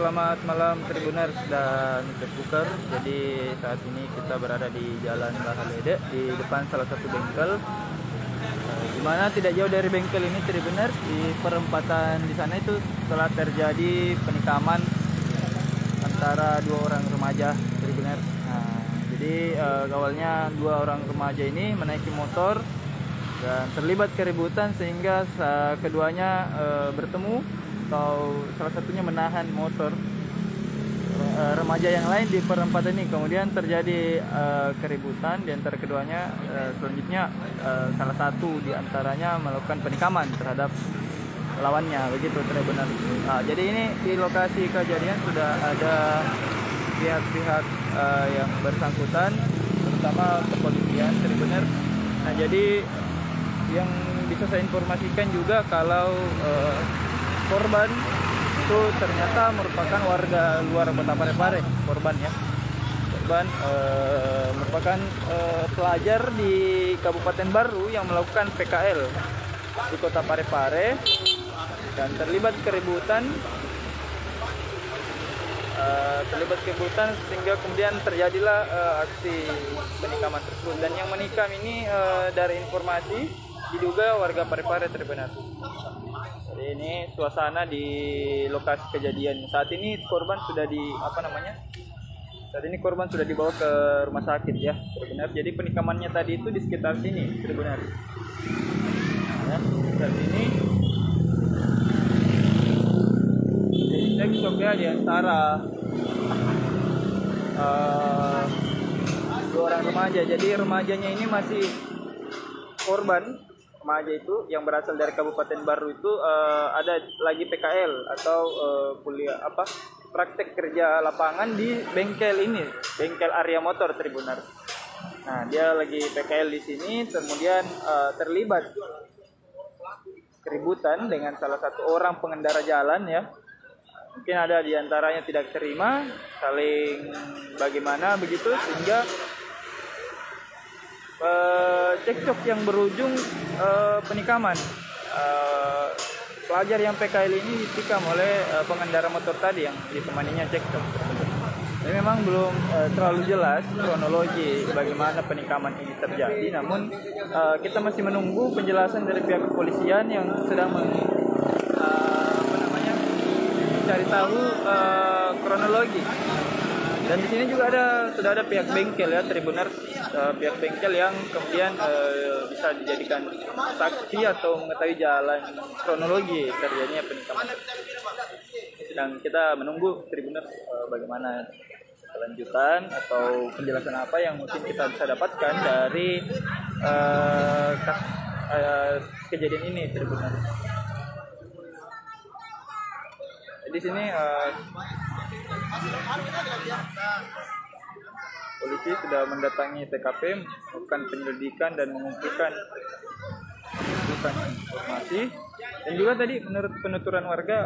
selamat malam Tribuners dan Facebooker. Jadi saat ini kita berada di Jalan Lahalede di depan salah satu bengkel. Di mana tidak jauh dari bengkel ini Tribuners, di perempatan di sana itu telah terjadi penikaman antara dua orang remaja Tribuners. Nah, jadi awalnya dua orang remaja ini menaiki motor dan terlibat keributan sehingga keduanya bertemu, atau salah satunya menahan motor remaja yang lain di perempatan ini. Kemudian terjadi keributan di antara keduanya. Selanjutnya salah satu di antaranya melakukan penikaman terhadap lawannya, begitu benar. Jadi ini di lokasi kejadian sudah ada pihak-pihak yang bersangkutan, terutama kepolisian benar. Nah, jadi yang bisa saya informasikan juga kalau korban itu ternyata merupakan warga luar Kota Parepare. Korban merupakan pelajar di Kabupaten Baru yang melakukan PKL di Kota Parepare dan terlibat keributan sehingga kemudian terjadilah aksi penikaman tersebut. Dan yang menikam ini dari informasi diduga warga Parepare terbenar. Jadi ini suasana di lokasi kejadian. Saat ini korban sudah korban sudah dibawa ke rumah sakit ya, benar. Jadi penikamannya tadi itu di sekitar sini, benar. Ya, sekitar sini. Cekcok ya di antara dua orang remaja. Jadi remajanya ini masih korban. Remaja itu yang berasal dari Kabupaten Baru itu ada lagi PKL atau kuliah praktek kerja lapangan di bengkel ini, bengkel Arya Motor Tribunar. Nah, dia lagi PKL di sini, kemudian terlibat keributan dengan salah satu orang pengendara jalan ya. Mungkin ada di antaranya tidak terima, saling bagaimana begitu, sehingga cekcok yang berujung penikaman. Pelajar yang PKL ini ditikam oleh pengendara motor tadi yang ditemaninya cekcok. Ini memang belum terlalu jelas kronologi bagaimana penikaman ini terjadi, namun kita masih menunggu penjelasan dari pihak kepolisian yang sedang mencari tahu kronologi. Dan di sini juga sudah ada pihak bengkel ya, Tribunar, pihak bengkel yang kemudian bisa dijadikan saksi atau mengetahui jalan kronologi terjadinya penikaman. Dan kita menunggu Tribunar bagaimana kelanjutan atau penjelasan apa yang mungkin kita bisa dapatkan dari kejadian ini, Tribunar. Di sini polisi sudah mendatangi TKP, melakukan penyelidikan dan mengumpulkan informasi. Dan juga tadi menurut penuturan warga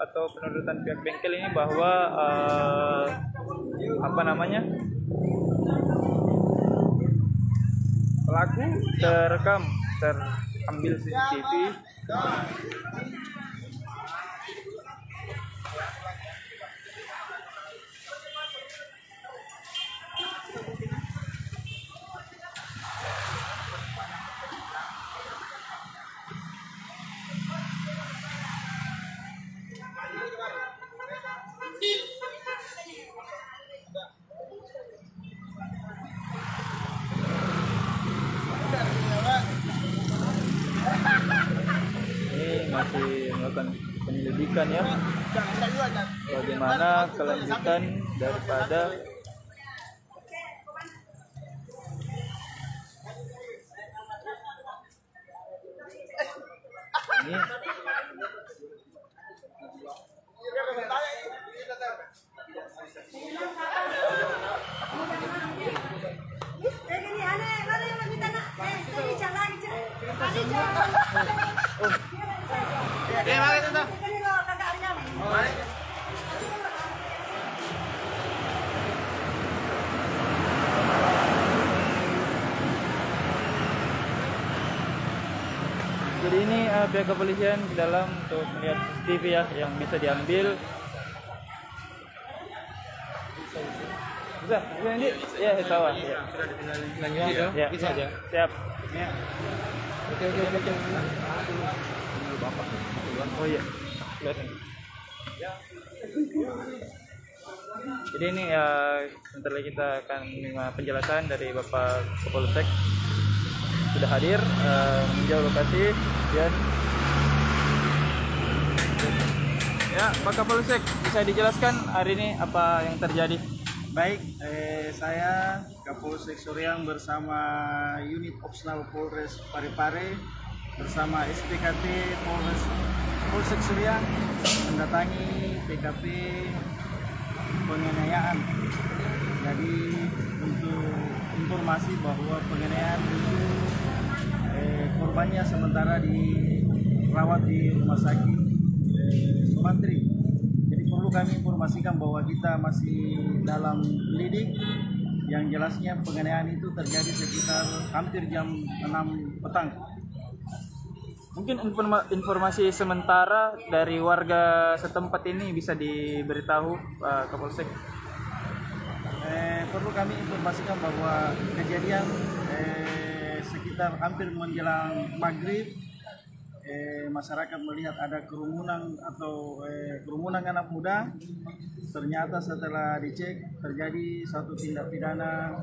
atau penuturan pihak bengkel ini bahwa pelaku terambil CCTV. Masih melakukan penyelidikan ya, bagaimana kelanjutan daripada ini. Jadi ini pihak kepolisian di dalam untuk melihat CCTV ya yang bisa diambil Bisa, ini? Ya, sawah. Ya. Sudah ditinggalin ya? Ya. Bisa aja. Siap. Ya. Oke. Oh iya. Jadi ini sebentar lagi kita akan menerima penjelasan dari Bapak Kapolsek sudah hadir meninjau lokasi dan ya Pak Kapolsek bisa dijelaskan hari ini apa yang terjadi? Baik, saya Kapolsek Soreang bersama unit Opsnal Polres Parepare bersama SPKT Polsek Soreang mendatangi TKP penganiayaan. Jadi untuk informasi bahwa penganiayaan itu korbannya sementara dirawat di rumah sakit Sumantri. Jadi perlu kami informasikan bahwa kita masih dalam lidik. Yang jelasnya penganiayaan itu terjadi sekitar hampir jam 6 petang. Mungkin informasi sementara dari warga setempat ini bisa diberitahu Pak Kapolsek. Perlu kami informasikan bahwa kejadian sekitar hampir menjelang maghrib, masyarakat melihat ada kerumunan anak muda. Ternyata setelah dicek terjadi satu tindak pidana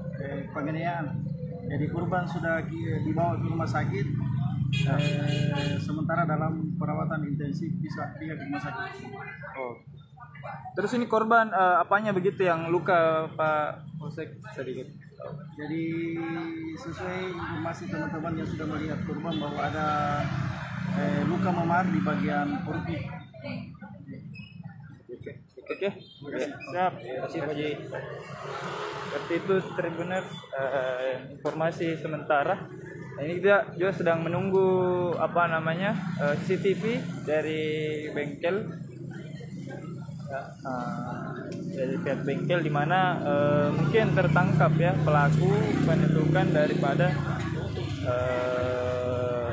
penganiayaan. Jadi korban sudah dibawa ke rumah sakit. Sementara dalam perawatan intensif bisa pihak rumah sakit. Oh. Terus ini korban apanya begitu yang luka Pak Polsek sedikit? Jadi sesuai informasi teman-teman yang sudah melihat korban bahwa ada luka memar di bagian perut. Oke. Siap. Terima kasih Pak Ji. Seperti itu Tribuners informasi sementara. Nah, ini kita juga sedang menunggu CCTV dari bengkel dari pihak bengkel di mana mungkin tertangkap ya pelaku penunjukan daripada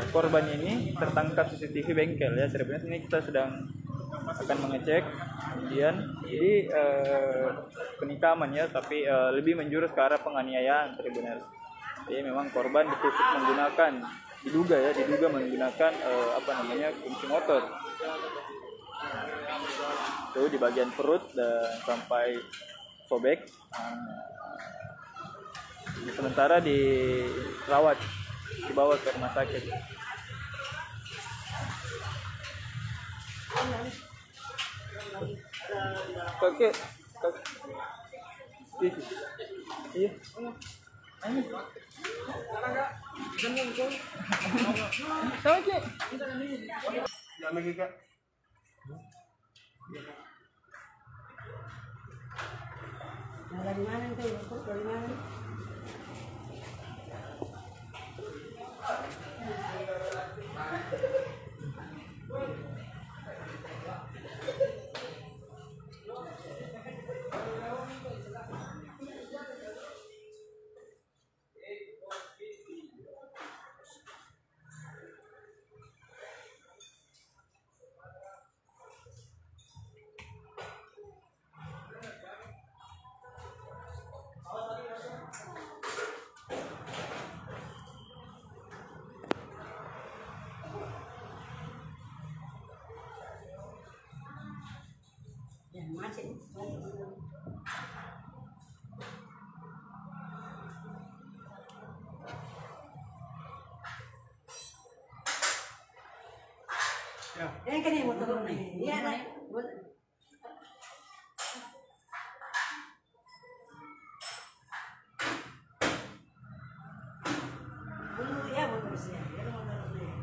korban ini tertangkap CCTV bengkel ya. Sebenarnya ini kita sedang akan mengecek kemudian jadi penikaman ya, tapi lebih menjurus ke arah penganiayaan Tribuners. Jadi memang korban diduga menggunakan kunci motor. Itu di bagian perut dan sampai sobek. Sementara dirawat, dibawa ke rumah sakit. Oke. Iya. Dari mana itu? Dari mana? Ya, macet. Ya. Kan yang motor ini. Iya, nah. Ya, motor sih. Ya, motor ini.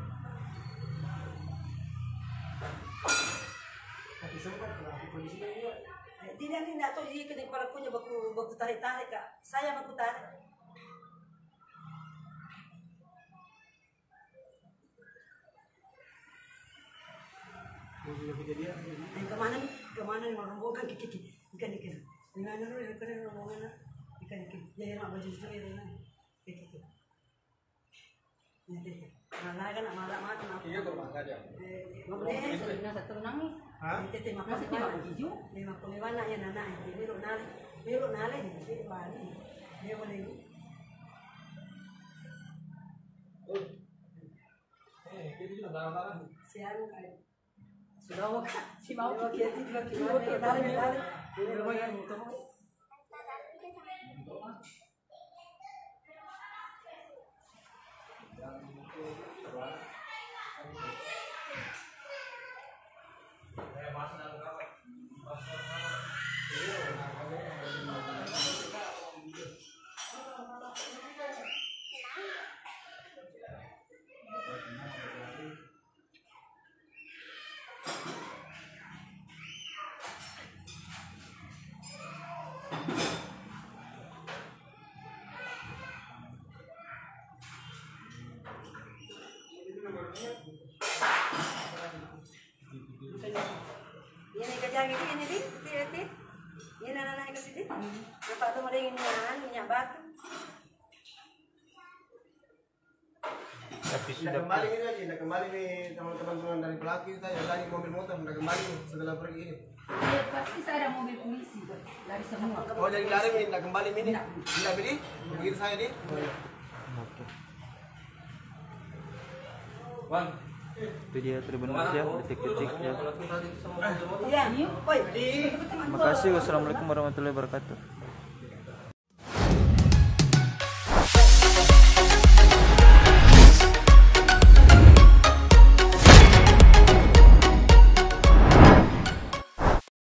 Tapi sempat polisi juga. Tidak tahu jadi kena kepala punya baku tarik Kak. Saya baku tarik. Kemana merombongan ikan di mana lu ikan rombongan ikan ya yang baju itu ya itu malah kan malah Iya kok makan ya. boleh satu nang tete makan hijau lima puluh mana ya nana ini lu nari belok nale nih, belok balik. Dia boleh. Siapa kali? Sudah mau kak? Si mau kita juga gimana? Kita tarik. Ini mau yang utama. Ini kerja gini ini di, ini anak-anak ke sini. Bapak tuh mulai minyak batu. Sudah kembali ini lagi, sudah kembali nih teman-teman dari pelaku kita yang lagi mobil motor sudah kembali setelah pergi ini. Iya, pasti saya ada mobil polisi dari semua. Oh jadi lari ini, sudah kembali ini, tidak beli, begitu saya di. Bang, itu dia Tribuners ya, detik-detik ya. Iya, oi. Terima kasih. Wassalamualaikum warahmatullahi wabarakatuh.